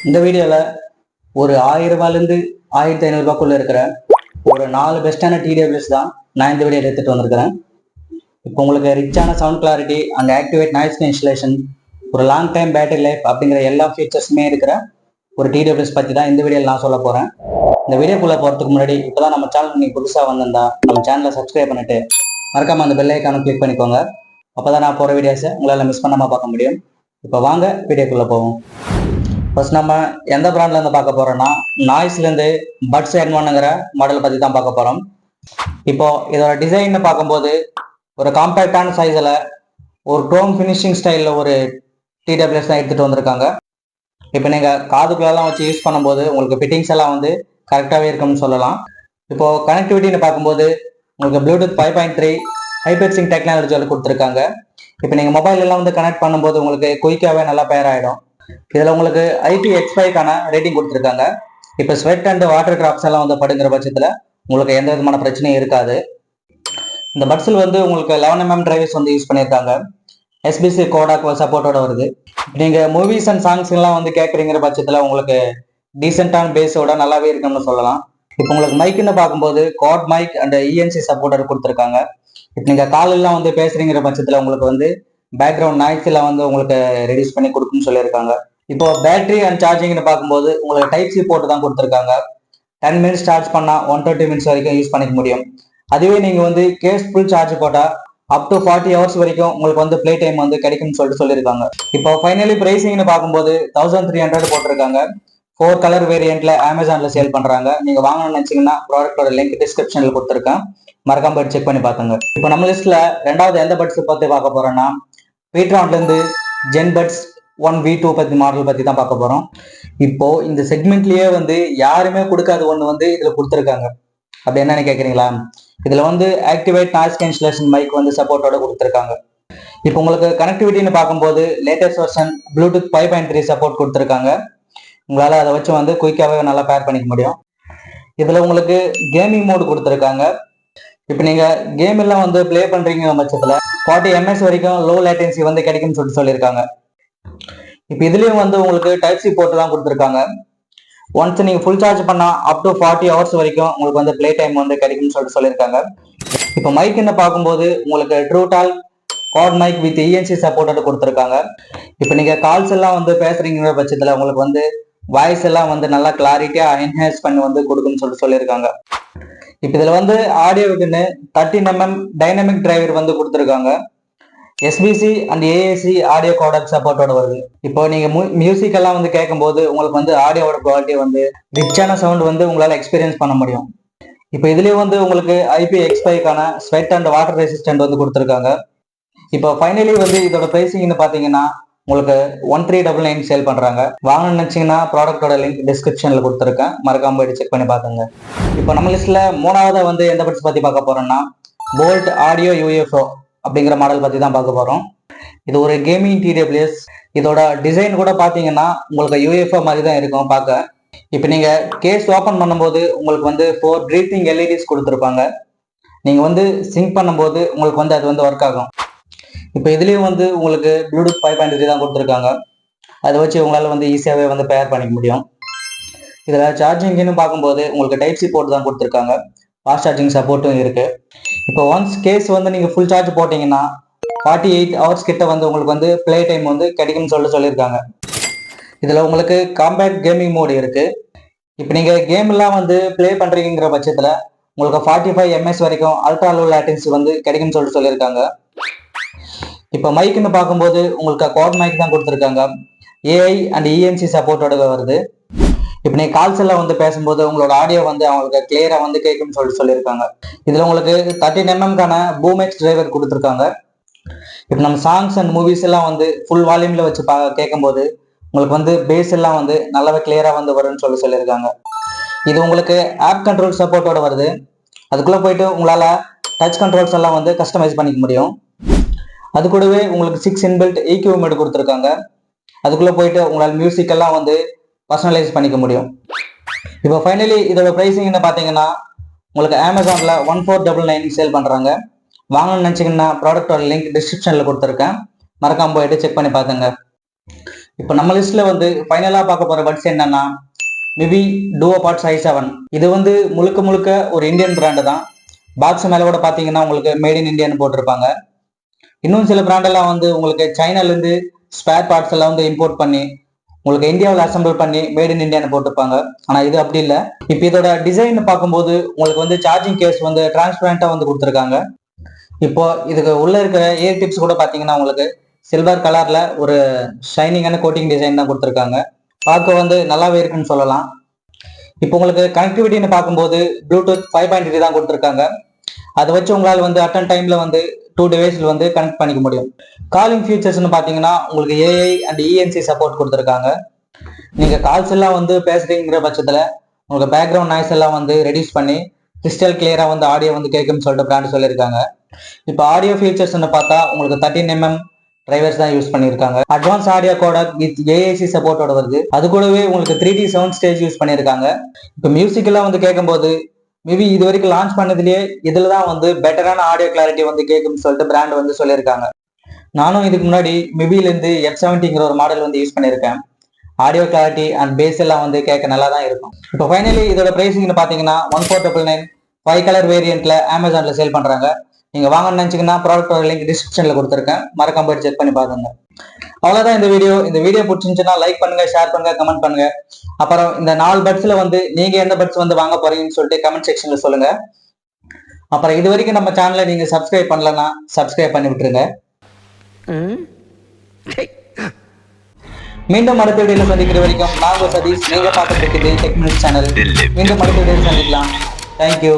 இந்த வீடியோவில் ஒரு 1000 ரூபாயிலிருந்து 1500 ரூபாய்க்குள்ள இருக்கிற ஒரு 4 பெஸ்ட்டான டிடபிள்யூஎஸ் தான் நான் இந்த வீடியோ எடுத்துட்டு வந்திருக்கிறேன். இப்போ உங்களுக்கு ரிச்சான sound clarity and activate noise installation, ஒரு லாங் டைம் பேட்டரி லைஃப் அப்படிங்கிற எல்லா ஃபீச்சர்ஸுமே இருக்கிற ஒரு டிடபிள்யூஎஸ் பற்றி தான் இந்த வீடியோவில் நான் சொல்ல போகிறேன். இந்த வீடியோக்குள்ளே போகிறதுக்கு முன்னாடி இப்போ தான் நம்ம சேனல் நீங்கள் புதுசாக வந்திருந்தா நம்ம சேனலை சப்ஸ்கிரைப் பண்ணிட்டு மறக்காம அந்த பெல் ஐக்கானை கிளிக் பண்ணிக்கோங்க. அப்போ தான் நான் போகிற வீடியோஸை உங்களால் மிஸ் பண்ணாமல் பார்க்க முடியும். இப்போ வாங்க வீடியோக்குள்ளே போவோம். ஃபர்ஸ்ட் நம்ம எந்த பிராண்ட்ல இருந்து பார்க்க போறோம்னா நாய்ஸ்லேருந்து பட்ஸ் N1ங்கிற மாடல் பற்றி தான் பார்க்க போகிறோம். இப்போ இதோட டிசைன் பார்க்கும்போது ஒரு காம்பேக்டான சைஸில் ஒரு க்ரோம் ஃபினிஷிங் ஸ்டைலில் ஒரு டிடபிள்யூஎஸ் தான் எடுத்துகிட்டு வந்திருக்காங்க. இப்போ நீங்கள் காதுக்குள்ளெல்லாம் வச்சு யூஸ் பண்ணும்போது உங்களுக்கு ஃபிட்டிங்ஸ் எல்லாம் வந்து கரெக்டாகவே இருக்கும்னு சொல்லலாம். இப்போது கனெக்டிவிட்டின்னு பார்க்கும்போது உங்களுக்கு ப்ளூடூத் 5.3 ஹைபர்சிங் டெக்னாலஜியில் கொடுத்துருக்காங்க. இப்போ நீங்கள் மொபைல் எல்லாம் வந்து கனெக்ட் பண்ணும்போது உங்களுக்கு குயிக்காகவே நல்லா பேர் ஆகிடும். இதில் உங்களுக்கு IPX5க்கான ரேட்டிங் கொடுத்துருக்காங்க. இப்போ ஸ்வெட் அண்ட் வாட்டர் டிராப்ஸ் எல்லாம் வந்து படுங்கிற பட்சத்தில் உங்களுக்கு எந்த விதமான பிரச்சனையும் இருக்காது. இந்த பட்ஸில் வந்து உங்களுக்கு 11mm டிரைவர்ஸ் வந்து யூஸ் பண்ணியிருக்காங்க. SBC கோடாக் சப்போர்ட்டோட வருது. நீங்கள் மூவிஸ் அண்ட் சாங்ஸ் எல்லாம் வந்து கேட்குறீங்கிற பட்சத்தில் உங்களுக்கு டீசெண்டான பேஸோட நல்லாவே இருக்குன்னு சொல்லலாம். இப்போ உங்களுக்கு மைக்குன்னு பார்க்கும்போது got mic and ENC supporter கொடுத்துருக்காங்க. இப்போ நீங்கள் காலெல்லாம் வந்து பேசுறீங்கிற பட்சத்தில் உங்களுக்கு வந்து பேக்ரவுண்ட் நாய்ஸ் எல்லாம் வந்து உங்களுக்கு ரெடியூஸ் பண்ணி கொடுக்குன்னு சொல்லியிருக்காங்க. இப்போ பேட்டரி அண்ட் சார்ஜிங்னு பார்க்கும்போது உங்களுக்கு Type-C போட்டு தான் கொடுத்துருக்காங்க. 10 மினிட்ஸ் சார்ஜ் பண்ணால் 120 மினிட்ஸ் வரைக்கும் யூஸ் பண்ணிக்க முடியும். அதுவே நீங்கள் வந்து கேஸ் ஃபுல் சார்ஜ் போட்டால் அப் டு 40 ஹவர்ஸ் வரைக்கும் உங்களுக்கு வந்து ப்ளே டைம் வந்து கிடைக்கும்னு சொல்லியிருக்காங்க. இப்போ ஃபைனலி ப்ரைஸிங்னு பார்க்கும்போது 1300 போட்டிருக்காங்க. 4 கலர் வேரியண்ட்ல அமேசான்ல சேல் பண்றாங்க. நீங்க வாங்கணும்னு நினைச்சீங்கன்னா ப்ராடக்டோட லிங்க் டிஸ்கிரிப்ஷன்ல கொடுத்துருக்கேன், மறக்காம போய் செக் பண்ணி பாத்துங்க. இப்போ நம்ம லிஸ்ட்ல ரெண்டாவது எந்த பட்ஸ் பத்தி பார்க்க போறோம்னா பீட்ரான்ல இருந்து ஜென்பட்ஸ் 1V2 பத்தி மாடல் பத்தி தான் பார்க்க போறோம். இப்போ இந்த செக்மெண்ட்லயே வந்து யாருமே கொடுக்காத ஒண்ணு வந்து இதுல கொடுத்துருக்காங்க. அப்படி என்னன்னு கேக்குறீங்களா? இதுல வந்து ஆக்டிவேட் நாய்ஸ் கேன்சலேஷன் மைக் வந்து சப்போர்ட்டோட கொடுத்துருக்காங்க. இப்போ உங்களுக்கு கனெக்டிவிட்டின்னு பார்க்கும்போது லேட்டஸ்ட் வெர்ஷன் ப்ளூடூத் 5.3 சப்போர்ட் கொடுத்துருக்காங்க. உங்களால் அதை வச்சு வந்து குயிக்காகவே நல்லா பேர் பண்ணிக்க முடியும். இதில் உங்களுக்கு கேமிங் மோடு கொடுத்துருக்காங்க. இப்போ நீங்கள் கேம் எல்லாம் வந்து ப்ளே பண்ணுறீங்க பட்சத்தில் 40 ms வரைக்கும் லோ லேட்டன்சி வந்து கிடைக்கும்னு சொல்லியிருக்காங்க. இப்போ இதுலேயும் வந்து உங்களுக்கு Type-C போட்டு தான் கொடுத்துருக்காங்க. ஒன்ஸ் நீங்கள் ஃபுல் சார்ஜ் பண்ணால் அப் டு 40 ஹவர்ஸ் வரைக்கும் உங்களுக்கு வந்து ப்ளே டைம் வந்து கிடைக்கும்னு சொல்லியிருக்காங்க. இப்போ மைக் என்ன பார்க்கும்போது உங்களுக்கு ட்ரூடால் காட் மைக் வித் ENC சப்போர்ட்டோட கொடுத்துருக்காங்க. இப்போ நீங்கள் கால்ஸ் எல்லாம் வந்து பேசுறீங்கிற பட்சத்தில் உங்களுக்கு வந்து வாய்ஸ் எல்லாம் வந்து நல்லா கிளாரிட்டியா என்ஹான்ஸ் பண்ணி வந்து கொடுக்குன்னு சொல்லியிருக்காங்க. இப்போ இதுல வந்து ஆடியோவுக்குன்னு 13mm டைனமிக் டிரைவர் வந்து கொடுத்துருக்காங்க. SBC and AAC audio codec சப்போர்ட்டோட வருது. இப்போ நீங்க மியூசிக் எல்லாம் வந்து கேட்கும்போது உங்களுக்கு வந்து ஆடியோவோட குவாலிட்டி வந்து ரிச்சான சவுண்ட் வந்து உங்களால எக்ஸ்பீரியன்ஸ் பண்ண முடியும். இப்போ இதுலயே வந்து உங்களுக்கு IPX5க்கான ஸ்வெட் அண்ட் வாட்டர் ரெசிஸ்டன்ட் வந்து கொடுத்துருக்காங்க. இப்போ ஃபைனலி வந்து இதோட பிரைசிங்னு பாத்தீங்கன்னா உங்களுக்கு 1399 சேல் பண்றாங்க. வாங்கணும்னு நினைச்சீங்கன்னா ப்ராடக்டோட லிங்க் டிஸ்கிரிப்ஷன்ல கொடுத்துருக்கேன், மறக்காம போயிட்டு செக் பண்ணி பாத்துங்க. இப்போ நம்ம லிஸ்ட்ல மூணாவதா வந்து எந்த பட்ஸ் பத்தி பார்க்க போறோம்னா போல்ட் ஆடியோ UFO அப்படிங்கிற மாடல் பத்தி தான் பார்க்க போறோம். இது ஒரு கேமிங் டிடபிள்யூஎஸ். இதோட டிசைன் கூட பாத்தீங்கன்னா உங்களுக்கு UFO மாதிரி தான் இருக்கும் பார்க்க. இப்போ நீங்க கேஸ் ஓபன் பண்ணும்போது உங்களுக்கு வந்து 4 பிரீத்திங் LEDs கொடுத்துருப்பாங்க. நீங்க வந்து சிங்க் பண்ணும்போது உங்களுக்கு வந்து அது வந்து ஒர்க் ஆகும். இப்போ இதுலேயும் வந்து உங்களுக்கு ப்ளூடூத் 5.3 தான் கொடுத்துருக்காங்க. அதை வச்சு உங்களால் வந்து ஈஸியாகவே வந்து பேர் பண்ணிக்க முடியும். இதில் சார்ஜிங்னு பார்க்கும்போது உங்களுக்கு Type-C போட்டு தான் கொடுத்துருக்காங்க. ஃபாஸ்ட் சார்ஜிங் சப்போர்ட்டும் இருக்குது. இப்போ ஒன்ஸ் கேஸ் வந்து நீங்கள் ஃபுல் சார்ஜ் போட்டிங்கன்னா 48 ஹவர்ஸ் கிட்ட வந்து உங்களுக்கு வந்து ப்ளே டைம் வந்து கிடைக்கும்னு சொல்லியிருக்காங்க. இதில் உங்களுக்கு காம்பேக்ட் கேமிங் மோடு இருக்குது. இப்போ நீங்கள் கேம் எல்லாம் வந்து ப்ளே பண்ணுறீங்கிற பட்சத்தில் உங்களுக்கு 45 ms வரைக்கும் அல்ட்ரா லோ லேட்டன்சி வந்து கிடைக்கும்னு சொல்லியிருக்காங்க. இப்போ மைக்குன்னு பார்க்கும்போது உங்களுக்கு காட் மைக் தான் கொடுத்துருக்காங்க. AI அண்ட் ENC சப்போர்ட்டோட வருது. இப்போ நீங்க கால்ஸ் எல்லாம் வந்து பேசும்போது உங்களோட ஆடியோ வந்து அவங்களுக்கு கிளியரா வந்து கேட்கும்னு சொல்லியிருக்காங்க. இதுல உங்களுக்கு 13mm பூமெக்ஸ் டிரைவர் கொடுத்துருக்காங்க. இப்போ நம்ம சாங்ஸ் அண்ட் மூவிஸ் எல்லாம் வந்து ஃபுல் வால்யூம்ல வச்சு கேட்கும்போது உங்களுக்கு வந்து பேஸ் எல்லாம் வந்து நல்லாவே கிளியரா வந்து வரும்னு சொல்லியிருக்காங்க. இது உங்களுக்கு ஆப் கண்ட்ரோல் சப்போர்ட்டோட வருது. அதுக்குள்ள போயிட்டு உங்களால டச் கண்ட்ரோல்ஸ் எல்லாம் வந்து கஸ்டமைஸ் பண்ணிக்க முடியும். அது கூடவே உங்களுக்கு 6 இன்பில்ட் EQ மோட் கொடுத்துருக்காங்க. அதுக்குள்ள போயிட்டு உங்களால் மியூசிக் எல்லாம் வந்து பர்சனலைஸ் பண்ணிக்க முடியும். இப்போ ஃபைனலி இதோட பிரைசிங்னு பார்த்தீங்கன்னா உங்களுக்கு அமேசான்ல 1499 சேல் பண்றாங்க. வாங்கணும்னு நினைச்சீங்கன்னா ப்ராடக்டோட லிங்க் டிஸ்கிரிப்ஷன்ல கொடுத்துருக்கேன், மறக்காம போயிட்டு செக் பண்ணி பாத்துங்க. இப்போ நம்ம லிஸ்ட்ல வந்து ஃபைனலா பார்க்க போற பட்ஸ் என்னன்னா மிவி டூவோ பாட்ஸ் i7. இது வந்து முழுக்க முழுக்க ஒரு இந்தியன் பிராண்டு தான். பாக்ஸ் மேல கூட பாத்தீங்கன்னா உங்களுக்கு மேட் இன் இந்தியான்னு போட்டிருப்பாங்க. இன்னும் சில பிராண்டெல்லாம் வந்து உங்களுக்கு சைனால இருந்து ஸ்பேர் பார்ட்ஸ் எல்லாம் வந்து இம்போர்ட் பண்ணி உங்களுக்கு இந்தியாவில் அசம்பிள் பண்ணி மேட் இன் இந்தியான்னு போட்டிருப்பாங்க. ஆனா இது அப்படி இல்லை. இப்போ இதோட டிசைன் பார்க்கும்போது உங்களுக்கு வந்து சார்ஜிங் கேஸ் வந்து டிரான்ஸ்பரண்டா வந்து கொடுத்துருக்காங்க. இப்போ இதுக்கு உள்ள இருக்கிற இயர் டிப்ஸ் கூட பாத்தீங்கன்னா உங்களுக்கு சில்வர் கலர்ல ஒரு ஷைனிங்கான கோட்டிங் டிசைன் தான் கொடுத்துருக்காங்க. பார்க்க வந்து நல்லாவே இருக்குன்னு சொல்லலாம். இப்போ உங்களுக்கு கனெக்டிவிட்டின்னு பார்க்கும்போது ப்ளூடூத் 5.3 தான் கொடுத்துருக்காங்க. அதை வச்சு உங்களால் வந்து அட்டன் டைம்ல வந்து 2 டிவைஸ்ல வந்து கனெக்ட் பண்ணிக்க முடியும். காலிங் ஃபீச்சர்ஸ்னு பார்த்தீங்கன்னா உங்களுக்கு ஏஐ அண்ட் இஎன்சி சப்போர்ட் கொடுத்துருக்காங்க. நீங்க கால்ஸ் எல்லாம் வந்து பேசுறீங்கிற பட்சத்துல உங்களுக்கு பேக்ரவுண்ட் நாய்ஸ் எல்லாம் வந்து ரெடியூஸ் பண்ணி கிறிஸ்டல் கிளியரா வந்து ஆடியோ வந்து கேட்கும்னு சொல்லிட்டு பிராண்ட் சொல்லியிருக்காங்க. இப்போ ஆடியோ ஃபீச்சர்ஸ்னு பார்த்தா உங்களுக்கு 13mm டிரைவர்ஸ் தான் யூஸ் பண்ணியிருக்காங்க. Advance audio codec with AIC சப்போர்ட்டோட வருது. அது கூடவே உங்களுக்கு 3D சவுண்ட் ஸ்டேஜ் யூஸ் பண்ணியிருக்காங்க. இப்போ மியூசிக் எல்லாம் வந்து கேட்கும்போது மேபி இது வரைக்கும் லான்ச் பண்ணதுலயே இதுல தான் வந்து பெட்டரான ஆடியோ கிளாரிட்டி வந்து கேட்கும்னு சொல்லிட்டு பிராண்ட் வந்து சொல்லியிருக்காங்க. நானும் இதுக்கு முன்னாடி மிபில இருந்து F70ங்கிற ஒரு மாடல் வந்து யூஸ் பண்ணியிருக்கேன். ஆடியோ கிளாரிட்டி அண்ட் பேஸ் எல்லாம் வந்து கேட்க நல்லா தான் இருக்கும். இப்போ ஃபைனலி இதோட பிரைசிங்னு பாத்தீங்கன்னா 1499 5 கலர் வேரியன்ட்ல அமேசான்ல சேல் பண்றாங்க. நீங்க வாங்கணும்னு நினைச்சீங்கன்னா ப்ராடக்டோட லிங்க் டிஸ்கிரிப்ஷன்ல கொடுத்துருக்கேன், மறக்காம போய் செக் பண்ணி பாருங்க. அவ்வளவுதான் இந்த வீடியோ பிடிச்சிருந்துச்சுன்னா லைக் பண்ணுங்க, ஷேர் பண்ணுங்க, கமெண்ட் பண்ணுங்க. அப்புறம் இந்த 4 பட்ஸ்ல வந்து நீங்க எந்த பட்ஸ் வந்து வாங்க போறீங்கன்னு சொல்லிட்டு கமெண்ட் செக்ஷன்ல சொல்லுங்க. அப்புறம் இது வரைக்கும் நம்ம சேனலை நீங்க சப்ஸ்கிரைப் பண்ணலன்னா சப்ஸ்கிரைப் பண்ணி விட்டுருங்க. மீண்டும் அடுத்த வீடியோல சந்திக்கிற வரைக்கும் நான் சதீஷ், நீங்க பார்த்துட்டு இருக்குது டெக் நியூஸ் சேனல். மீண்டும் அடுத்த வீடியோல சந்திக்கலாம். தேங்க்யூ.